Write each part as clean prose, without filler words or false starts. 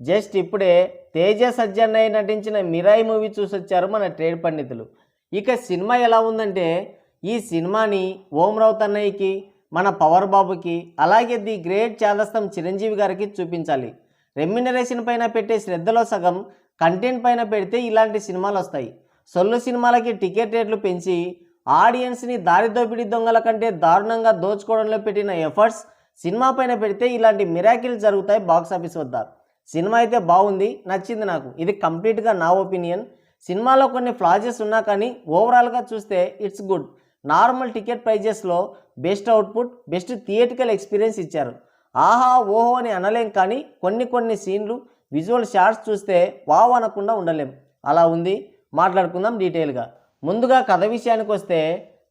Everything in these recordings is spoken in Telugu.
జస్ట్ ఇప్పుడే తేజ సజ్జన్నయ్య నటించిన మిరాయి మూవీ చూసొచ్చారు మన ట్రేడ్ పండితులు. ఇక సినిమా ఎలా ఉందంటే, ఈ సినిమాని ఓం రావుత్ అన్నయ్యకి, మన పవర్ బాబుకి, అలాగే ది గ్రేట్ చాదస్తం చిరంజీవి గారికి చూపించాలి. రెమ్యునరేషన్ పైన పెట్టే శ్రద్ధలో సగం కంటెంట్ పైన పెడితే ఇలాంటి సినిమాలు వస్తాయి. సొల్లు సినిమాలకి టికెట్ రేట్లు పెంచి ఆడియన్స్ని దారిదోపిడి దొంగల కంటే దారుణంగా దోచుకోవడంలో పెట్టిన ఎఫర్ట్స్ సినిమా పైన పెడితే ఇలాంటి మిరాకిల్ జరుగుతాయి బాక్సాఫీస్ వద్ద. సినిమా అయితే బాగుంది, నచ్చింది నాకు. ఇది కంప్లీట్గా నా ఒపీనియన్. సినిమాలో కొన్ని ఫ్లాజెస్ ఉన్నా కానీ ఓవరాల్గా చూస్తే ఇట్స్ గుడ్. నార్మల్ టికెట్ ప్రైజెస్లో best output, best theatrical experience ఇచ్చారు. ఆహా ఓహో అని అనలేం, కానీ కొన్ని సీన్లు, విజువల్ షాట్స్ చూస్తే వావ్ అనకుండా ఉండలేం. అలా ఉంది. మాట్లాడుకుందాం డీటెయిల్గా. ముందుగా కథ విషయానికి వస్తే,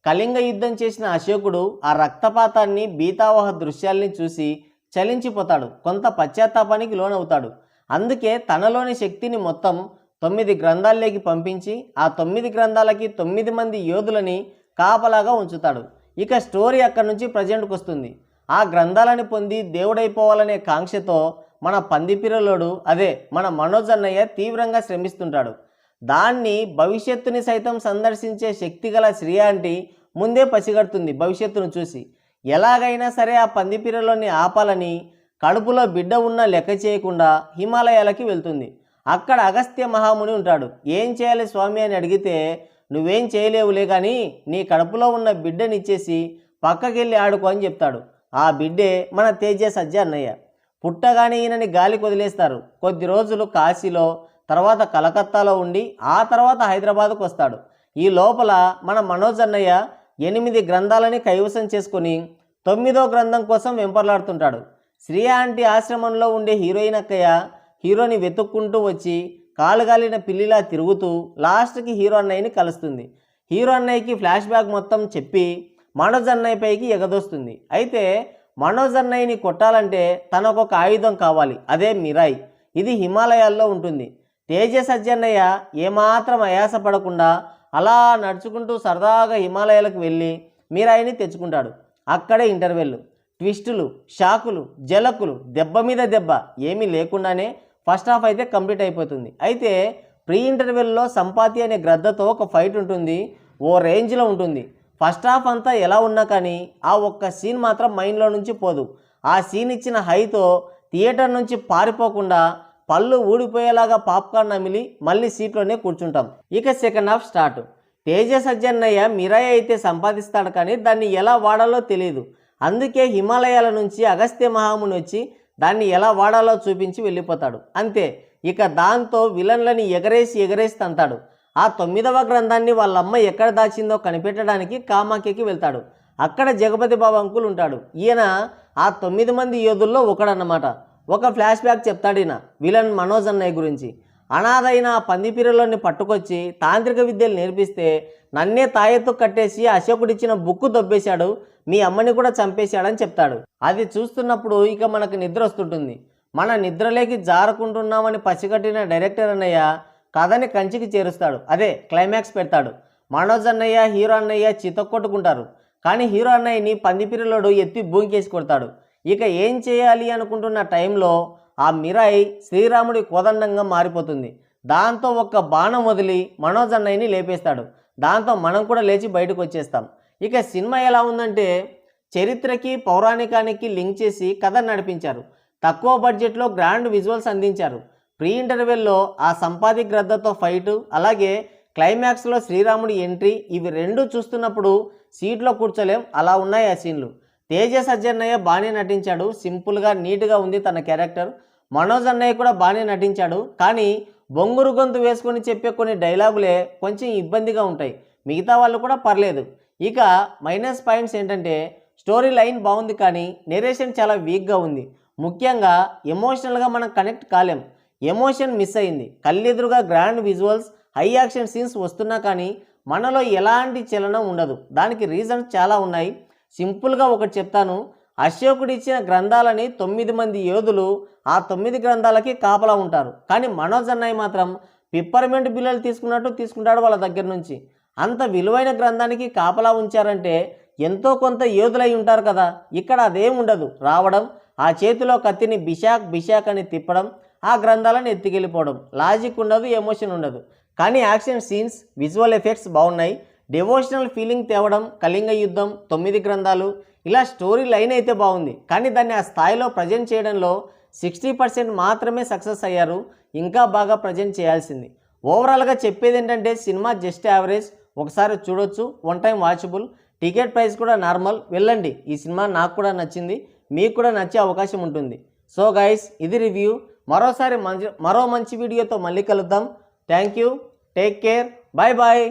కళింగ యుద్ధం చేసిన అశోకుడు ఆ రక్తపాతాన్ని, బీతావహ దృశ్యాల్ని చూసి చలించిపోతాడు. కొంత పశ్చాత్తాపానికి లోనవుతాడు. అందుకే తనలోని శక్తిని మొత్తం 9 గ్రంథాల్లోకి పంపించి ఆ 9 గ్రంథాలకి 9 మంది యోధులని కాపలాగా ఉంచుతాడు. ఇక స్టోరీ అక్కడి నుంచి ప్రజెంట్కి వస్తుంది. ఆ గ్రంథాలని పొంది దేవుడైపోవాలనే కాంక్షతో మన పందిపిరలోడు, అదే మన మనోజ్ అన్నయ్య తీవ్రంగా శ్రమిస్తుంటాడు. దాన్ని భవిష్యత్తుని సైతం సందర్శించే శక్తి గల శ్రీ ఆంటీ ముందే పసిగడుతుంది. భవిష్యత్తును చూసి ఎలాగైనా సరే ఆ పందిపిరలోని ఆపాలని కడుపులో బిడ్డ ఉన్నా లెక్క చేయకుండా హిమాలయాలకి వెళ్తుంది. అక్కడ అగస్త్య మహాముని ఉంటాడు. ఏం చేయాలి స్వామి అని అడిగితే, నువ్వేం చేయలేవులే కానీ నీ కడుపులో ఉన్న బిడ్డనిచ్చేసి పక్కకెళ్ళి ఆడుకో అని చెప్తాడు. ఆ బిడ్డే మన తేజ సజ్జ అన్నయ్య. పుట్టగానే ఈయనని గాలికి వదిలేస్తారు. కొద్ది రోజులు కాశీలో, తర్వాత కలకత్తాలో ఉండి ఆ తర్వాత హైదరాబాద్కు వస్తాడు. ఈ లోపల మన మనోజ్ అన్నయ్య 8 గ్రంథాలని కైవసం చేసుకొని 9వ గ్రంథం కోసం వెంపర్లాడుతుంటాడు. శ్రీ ఆంటీ ఆశ్రమంలో ఉండే హీరోయిన్ అక్కయ్య హీరోని వెతుక్కుంటూ వచ్చి కాలుగాలిన పిల్లిలా తిరుగుతూ లాస్ట్కి హీరో అన్నయ్యని కలుస్తుంది. హీరో అన్నయ్యకి ఫ్లాష్ బ్యాక్ మొత్తం చెప్పి మనోజ్ అన్నయ్య పైకి ఎగదోస్తుంది. అయితే మనోజ్ అన్నయ్యని కొట్టాలంటే తనకొక ఆయుధం కావాలి, అదే మిరాయి. ఇది హిమాలయాల్లో ఉంటుంది. తేజ సజ్జన్నయ్య ఏమాత్రం ఆయాసపడకుండా అలా నడుచుకుంటూ సరదాగా హిమాలయాలకు వెళ్ళి మిరాయిని తెచ్చుకుంటాడు. అక్కడే ఇంటర్వెల్, ట్విస్టులు, షాకులు, జలకులు, దెబ్బ మీద దెబ్బ ఏమీ లేకుండానే ఫస్ట్ హాఫ్ అయితే కంప్లీట్ అయిపోతుంది. అయితే ప్రీ ఇంటర్వెల్లో సంపాతి అనే గ్రద్దతో ఒక ఫైట్ ఉంటుంది. ఓ రేంజ్లో ఉంటుంది. ఫస్ట్ హాఫ్ అంతా ఎలా ఉన్నా కానీ ఆ ఒక్క సీన్ మాత్రం మైండ్లో నుంచి పోదు. ఆ సీన్ ఇచ్చిన హైతో థియేటర్ నుంచి పారిపోకుండా పళ్ళు ఊడిపోయేలాగా పాప్కార్న్ నమిలి మళ్ళీ సీట్లోనే కూర్చుంటాం. ఇక సెకండ్ హాఫ్ స్టార్ట్. తేజ సజ్జన్నయ్య మిరాయి అయితే సంపాదిస్తాడు, కానీ దాన్ని ఎలా వాడాలో తెలియదు. అందుకే హిమాలయాల నుంచి అగస్త్య మహాముని వచ్చి దాన్ని ఎలా వాడాలో చూపించి వెళ్ళిపోతాడు. అంతే. ఇక దాంతో విలన్లని ఎగరేసి తంతాడు. ఆ 9వ గ్రంథాన్ని వాళ్ళమ్మ ఎక్కడ దాచిందో కనిపెట్టడానికి కామాఖ్యకి వెళ్తాడు. అక్కడ జగపతి బాబు అంకుల్ ఉంటాడు. ఈయన ఆ 9 మంది యోధుల్లో ఒకడన్నమాట. ఒక ఫ్లాష్ బ్యాక్ చెప్తాడు ఈయన విలన్ మనోజ్ అన్నయ్య గురించి. అనాథైన ఆ పందిపిరలోని పట్టుకొచ్చి తాంత్రిక విద్యలు నేర్పిస్తే నన్నే తాయెత్తు కట్టేసి అశోకుడిచ్చిన బుక్కు దొబ్బేశాడు, మీ అమ్మని కూడా చంపేశాడని చెప్తాడు. అది చూస్తున్నప్పుడు ఇక మనకు నిద్ర వస్తుంటుంది. మన నిద్రలేకి జారుకుంటున్నామని పసిగట్టిన డైరెక్టర్ అన్నయ్య కథని కంచికి చేరుస్తాడు. అదే క్లైమాక్స్ పెడతాడు. మనోజ్ అన్నయ్య, హీరో అన్నయ్య చితక్కొట్టుకుంటారు. కానీ హీరో అన్నయ్యని పందిపిరలోడు ఎత్తి భూమికేసి కొడతాడు. ఇక ఏం చేయాలి అనుకుంటున్న టైంలో ఆ మిరాయి శ్రీరాముడి కోదండంగా మారిపోతుంది. దాంతో ఒక్క బాణం వదిలి మనోజ్ అన్నయ్యని లేపేస్తాడు. దాంతో మనం కూడా లేచి బయటకు వచ్చేస్తాం. ఇక సినిమా ఎలా ఉందంటే, చరిత్రకి పౌరాణికానికి లింక్ చేసి కథ నడిపించారు. తక్కువ బడ్జెట్లో గ్రాండ్ విజువల్స్ అందించారు. ప్రీ ఇంటర్వెల్లో ఆ సంపాది గ్రద్దతో ఫైటు, అలాగే క్లైమాక్స్లో శ్రీరాముడి ఎంట్రీ, ఇవి రెండూ చూస్తున్నప్పుడు సీట్లో కూర్చోలేం, అలా ఉన్నాయి ఆ సీన్లు. తేజ సజ్జన్నయ్య బాగానే నటించాడు. సింపుల్గా నీట్గా ఉంది తన క్యారెక్టర్. మనోజ్ అన్నయ్య కూడా బాగానే నటించాడు. కానీ బొంగురు గొంతు వేసుకొని చెప్పే కొన్ని డైలాగులే కొంచెం ఇబ్బందిగా ఉంటాయి. మిగతా వాళ్ళు కూడా పర్లేదు. ఇక మైనస్ పాయింట్స్ ఏంటంటే, స్టోరీ లైన్ బాగుంది కానీ నెరేషన్ చాలా వీక్గా ఉంది. ముఖ్యంగా ఎమోషనల్గా మనం కనెక్ట్ కాలేం. ఎమోషన్ మిస్ అయింది. కళ్ళెదురుగా grand visuals, high action scenes వస్తున్నా కానీ మనలో ఎలాంటి చలనం ఉండదు. దానికి రీజన్స్ చాలా ఉన్నాయి. సింపుల్గా ఒకటి చెప్తాను. అశోకుడు ఇచ్చిన గ్రంథాలని 9 మంది యోధులు ఆ 9 గ్రంథాలకి కాపలా ఉంటారు. కానీ మనోజ్ అన్నయ్య మాత్రం పిప్పర్మెంట్ బిల్లలు తీసుకున్నట్టు తీసుకుంటాడు వాళ్ళ దగ్గర నుంచి. అంత విలువైన గ్రంథానికి కాపలా ఉంచారంటే ఎంతో కొంత యోధులై ఉంటారు కదా. ఇక్కడ అదేం ఉండదు. రావడం, ఆ చేతిలో కత్తిని బిషాక్ బిషాక్ అని తిప్పడం, ఆ గ్రంథాలను ఎత్తుకెళ్ళిపోవడం. లాజిక్ ఉండదు, ఎమోషన్ ఉండదు. కానీ యాక్షన్ సీన్స్, విజువల్ ఎఫెక్ట్స్ బాగున్నాయి. డివోషనల్ ఫీలింగ్ తేవడం, కళింగ యుద్ధం, 9 గ్రంథాలు, ఇలా స్టోరీ లైన్ అయితే బాగుంది. కానీ దాన్ని ఆ స్థాయిలో ప్రజెంట్ చేయడంలో 60% మాత్రమే సక్సెస్ అయ్యారు. ఇంకా బాగా ప్రజెంట్ చేయాల్సింది. ఓవరాల్గా చెప్పేది ఏంటంటే సినిమా జస్ట్ యావరేజ్, ఒకసారి చూడొచ్చు, one time watchable. Ticket price కూడా నార్మల్. వెళ్ళండి, ఈ సినిమా నాకు కూడా నచ్చింది, మీకు కూడా నచ్చే అవకాశం ఉంటుంది. సో గైస్, ఇది రివ్యూ. మరో మంచి వీడియోతో మళ్ళీ కలుద్దాం. Thank you, take care, bye bye.